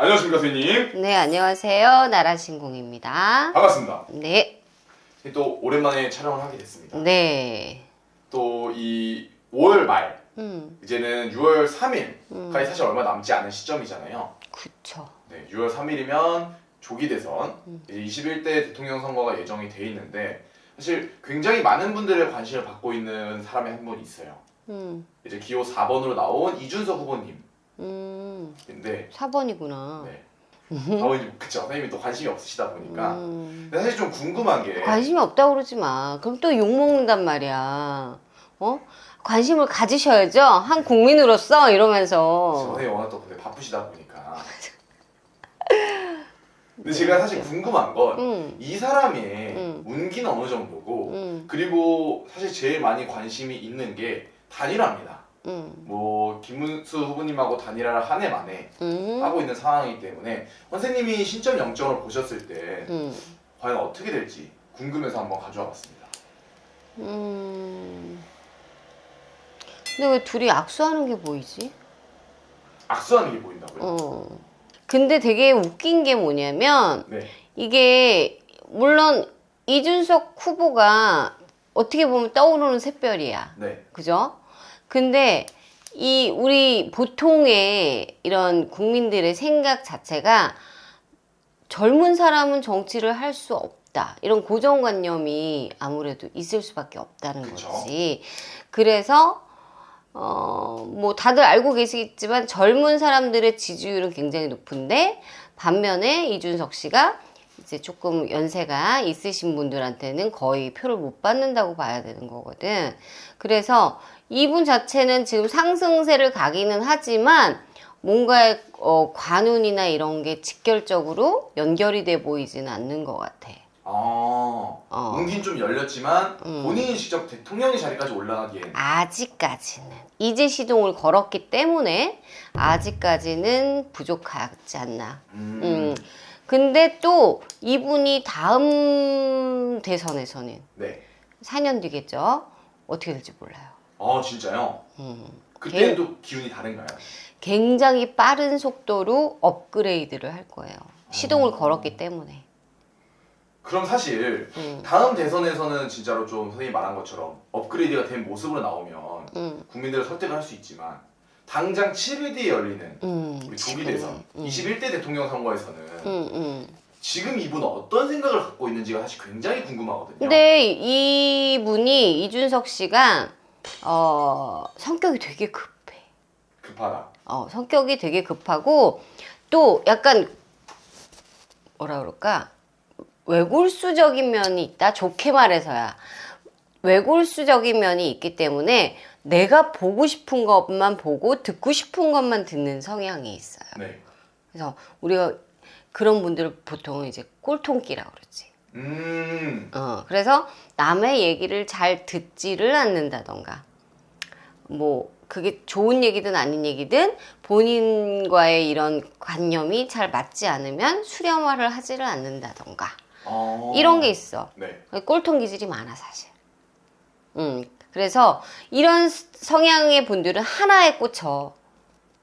안녕하십니까, 선생님. 네, 안녕하세요. 나라신공입니다. 반갑습니다. 네. 또 오랜만에 촬영을 하게 됐습니다. 네. 또 이 5월 말, 음, 이제는 6월 3일까지 사실 얼마 남지 않은 시점이잖아요. 그쵸. 네, 6월 3일이면 조기 대선, 이제 21대 대통령 선거가 예정이 돼 있는데 사실 굉장히 많은 분들의 관심을 받고 있는 사람이 한 분 있어요. 이제 기호 4번으로 나온 이준석 후보님. 근데 4번이구나. 네. 4번이 그쵸. 선생님이 또 관심이 없으시다 보니까. 근데 사실 좀 궁금한 게 관심이 없다고 그러지 마. 그럼 또 욕먹는단 말이야. 어? 관심을 가지셔야죠. 한 국민으로서 이러면서. 선생님 워낙 또 근데 바쁘시다 보니까. 근데 제가 사실 궁금한 건 이 사람의 운기는 어느 정도고 그리고 사실 제일 많이 관심이 있는 게 단일화입니다. 뭐 김문수 후보님하고 단일화를 한 해 만에 하고 있는 상황이기 때문에 선생님이 신점 영점을 보셨을 때 과연 어떻게 될지 궁금해서 한번 가져와 봤습니다. 근데 왜 둘이 악수하는 게 보이지? 악수하는 게 보인다고요? 근데 되게 웃긴 게 뭐냐면 네. 이게 물론 이준석 후보가 어떻게 보면 떠오르는 샛별이야. 네. 그죠? 근데 이 우리 보통의 이런 국민들의 생각 자체가 젊은 사람은 정치를 할 수 없다. 이런 고정관념이 아무래도 있을 수밖에 없다는 그쵸. 거지. 그래서 뭐 다들 알고 계시겠지만 젊은 사람들의 지지율은 굉장히 높은데 반면에 이준석 씨가 이제 조금 연세가 있으신 분들한테는 거의 표를 못 받는다고 봐야 되는 거거든. 그래서 이분 자체는 지금 상승세를 가기는 하지만 뭔가 관운이나 이런 게 직결적으로 연결이 돼 보이지는 않는 것 같아. 운긴 좀 열렸지만 본인이 직접 대통령의 자리까지 올라가기엔 아직까지는 이제 시동을 걸었기 때문에 아직까지는 부족하지 않나. 근데 또 이분이 다음 대선에서는 네. 4년 뒤겠죠. 어떻게 될지 몰라요. 진짜요? 그때는 또 기운이 다른가요? 굉장히 빠른 속도로 업그레이드를 할 거예요. 시동을 걸었기 때문에. 그럼 사실 다음 대선에서는 진짜로 좀 선생님이 말한 것처럼 업그레이드가 된 모습으로 나오면 국민들을 설득을 할 수 있지만 당장 7일 뒤에 열리는 우리 조기 대선 21대 대통령 선거에서는 지금 이분 어떤 생각을 갖고 있는지가 사실 굉장히 궁금하거든요. 근데 이분이 이준석 씨가 성격이 되게 급해. 급하다. 성격이 되게 급하고 또 약간 뭐라 그럴까? 외골수적인 면이 있다. 좋게 말해서야. 외골수적인 면이 있기 때문에 내가 보고 싶은 것만 보고 듣고 싶은 것만 듣는 성향이 있어요. 네. 그래서 우리가 그런 분들을 보통 이제 꼴통끼라고 그러지. 그래서 남의 얘기를 잘 듣지를 않는다던가 뭐 그게 좋은 얘기든 아닌 얘기든 본인과의 이런 관념이 잘 맞지 않으면 수렴화를 하지를 않는다던가 이런 게 있어. 네. 꼴통 기질이 많아 사실. 그래서 이런 성향의 분들은 하나에 꽂혀.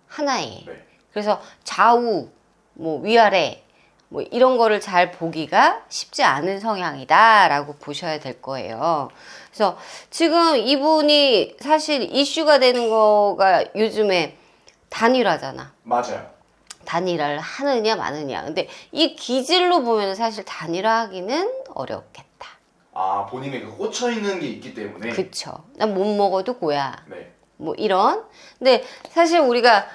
하나에. 네. 그래서 좌우, 뭐 위아래 뭐 이런 거를 잘 보기가 쉽지 않은 성향이다라고 보셔야 될 거예요. 그래서 지금 이분이 사실 이슈가 되는 거가 요즘에 단일화잖아. 맞아요. 단일화를 하느냐 마느냐. 근데 이 기질로 보면 사실 단일화하기는 어렵겠다. 본인에게 꽂혀 있는 게 있기 때문에. 그쵸. 난 못 먹어도 고야. 네. 뭐 이런. 근데 사실 우리가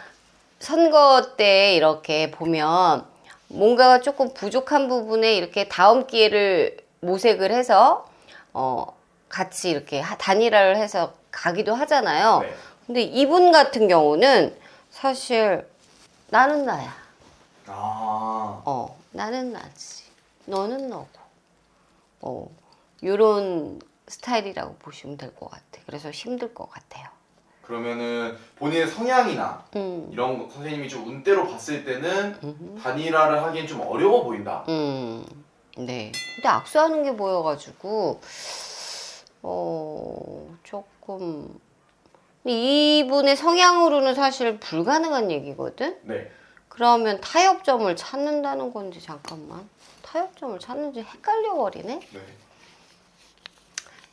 선거 때 이렇게 보면 뭔가가 조금 부족한 부분에 이렇게 다음 기회를 모색을 해서 같이 이렇게 단일화를 해서 가기도 하잖아요. 네. 근데 이분 같은 경우는 사실 나는 나야. 나는 나지. 너는 너고. 요런 스타일이라고 보시면 될 것 같아. 그래서 힘들 것 같아요. 그러면은 본인의 성향이나 이런 거 선생님이 좀 운대로 봤을 때는 단일화를 하기엔 좀 어려워 보인다. 네. 근데 악수하는 게 보여가지고 조금 이분의 성향으로는 사실 불가능한 얘기거든. 네. 그러면 타협점을 찾는다는 건지 잠깐만. 타협점을 찾는지 헷갈려 버리네. 네.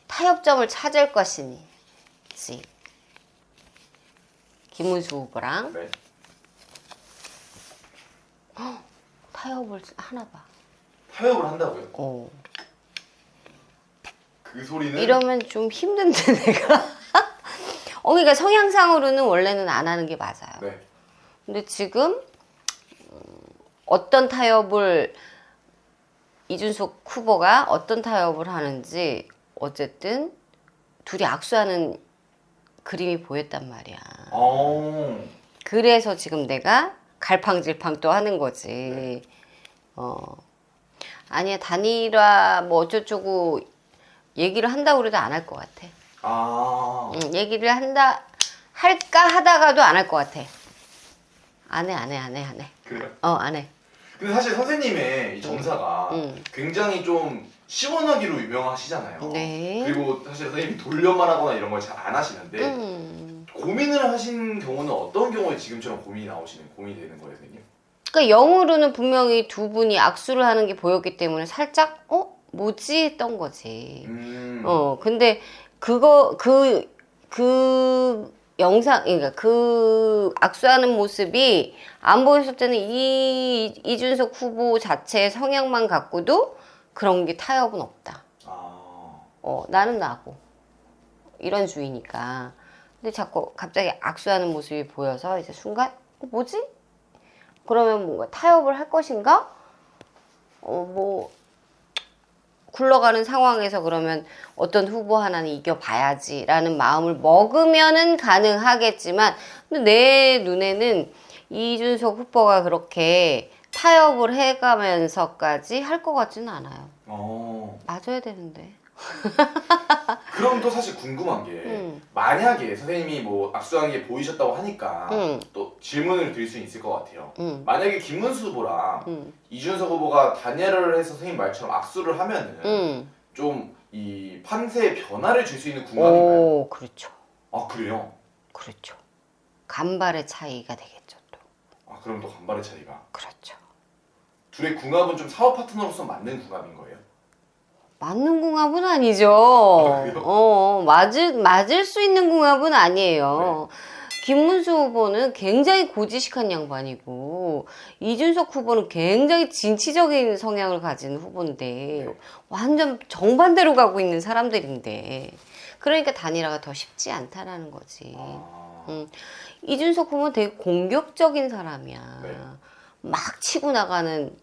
타협점을 찾을 것이니 김문수 후보랑 네. 타협을 하나 봐. 타협을 한다고요? 어. 그 소리는 이러면 좀 힘든데 내가. 그러니까 성향상으로는 원래는 안 하는 게 맞아요. 네. 근데 지금 어떤 타협을 이준석 후보가 어떤 타협을 하는지 어쨌든 둘이 악수하는 그림이 보였단 말이야. 그래서 지금 내가 갈팡질팡 또 하는 거지. 네. 아니야 단일화 뭐 어쩌고저쩌고 얘기를 한다고 그래도 안 할 것 같아. 얘기를 할까 하다가도 안 할 것 같아. 안 해. 그래요? 안 해. 근데 사실 선생님의 이 정사가 굉장히 좀 시원하기로 유명하시잖아요. 네. 그리고 사실 선생님이 돌려 말하거나 이런 걸 잘 안 하시는데 고민을 하신 경우는 어떤 경우에 지금처럼 고민이 되는 거예요, 선생님? 그러니까 영으로는 분명히 두 분이 악수를 하는 게 보였기 때문에 살짝 뭐지 했던 거지. 근데 그 영상, 그러니까 그 악수하는 모습이 안 보였을 때는 이준석 후보 자체의 성향만 갖고도 그런 게 타협은 없다. 나는 나고 이런 주의니까. 근데 자꾸 갑자기 악수하는 모습이 보여서 이제 순간 뭐지? 그러면 뭔가 타협을 할 것인가? 뭐 굴러가는 상황에서 그러면 어떤 후보 하나는 이겨봐야지라는 마음을 먹으면은 가능하겠지만, 근데 내 눈에는 이준석 후보가 그렇게 타협을 해가면서까지 할 것 같지는 않아요. 맞아야 되는데. 그럼 또 사실 궁금한 게 만약에 선생님이 뭐 악수하는 게 보이셨다고 하니까 또 질문을 드릴 수 있을 것 같아요. 만약에 김문수 후보랑 이준석 후보가 단일화를 해서 선생님 말처럼 악수를 하면은 좀 이 판세에 변화를 줄 수 있는 궁합인가요? 그렇죠. 그래요? 그렇죠. 간발의 차이가 되겠죠 또. 그럼 또 간발의 차이가. 그렇죠. 둘의 궁합은 좀 사업 파트너로서 맞는 궁합인 거예요? 맞는 궁합은 아니죠. 그래요? 맞을 수 있는 궁합은 아니에요. 네. 김문수 후보는 굉장히 고지식한 양반이고 이준석 후보는 굉장히 진취적인 성향을 가진 후보인데 완전 정반대로 가고 있는 사람들인데 그러니까 단일화가 더 쉽지 않다라는 거지. 이준석 후보는 되게 공격적인 사람이야. 네. 막 치고 나가는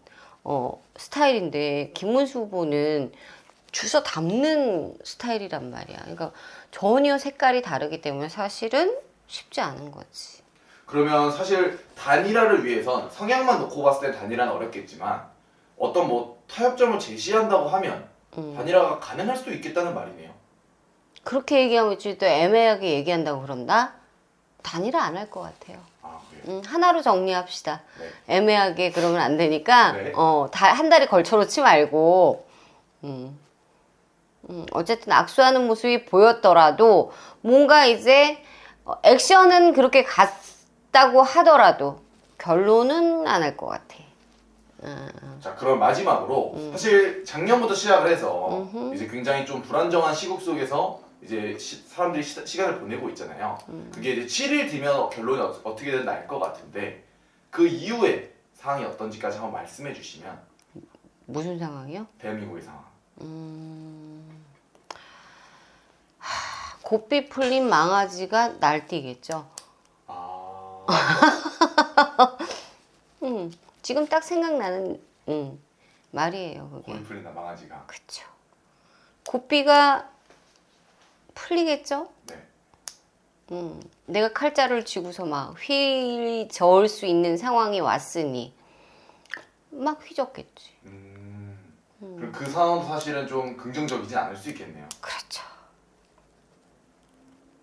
스타일인데 김문수 후보는 주워 담는 스타일이란 말이야. 그러니까 전혀 색깔이 다르기 때문에 사실은 쉽지 않은 거지. 그러면 사실 단일화를 위해선 성향만 놓고 봤을 때 단일화는 어렵겠지만 어떤 뭐 타협점을 제시한다고 하면 단일화가 가능할 수도 있겠다는 말이네요. 그렇게 얘기하면 또 애매하게 얘기한다고 그런다? 단일화 안 할 것 같아요. 그래요? 하나로 정리합시다. 네. 애매하게 그러면 안 되니까 네. 한 달에 걸쳐놓지 말고 어쨌든 악수하는 모습이 보였더라도 뭔가 이제 액션은 그렇게 갔다고 하더라도 결론은 안 할 것 같아. 자, 그럼 마지막으로 사실 작년부터 시작을 해서 이제 굉장히 좀 불안정한 시국 속에서 이제 사람들이 시간을 보내고 있잖아요. 그게 이제 7일 뒤면 결론이 어떻게든 날 것 같은데 그 이후에 상황이 어떤지까지 한번 말씀해 주시면. 무슨 상황이요? 대한민국의 상황. 고삐 풀린 망아지가 날뛰겠죠. 지금 딱 생각나는 말이에요, 그게. 고삐 풀린다 망아지가. 그쵸. 고삐가 풀리겠죠? 네. 내가 칼자루를 쥐고서 막 휘저을 수 있는 상황이 왔으니 막 휘젓겠지. 그럼 그 상황도 사실은 좀 긍정적이진 않을 수 있겠네요. 그렇죠.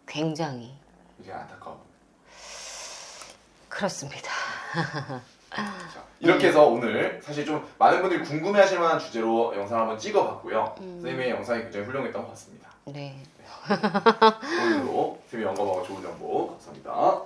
굉장히. 이게 안타까워. 그렇습니다. 자, 이렇게 해서 오늘 사실 좀 많은 분들이 궁금해하실 만한 주제로 영상을 한번 찍어봤고요. 선생님의 영상이 굉장히 훌륭했던 것 같습니다. 네. 오늘도 선생님의 영감하고 좋은 정보 감사합니다.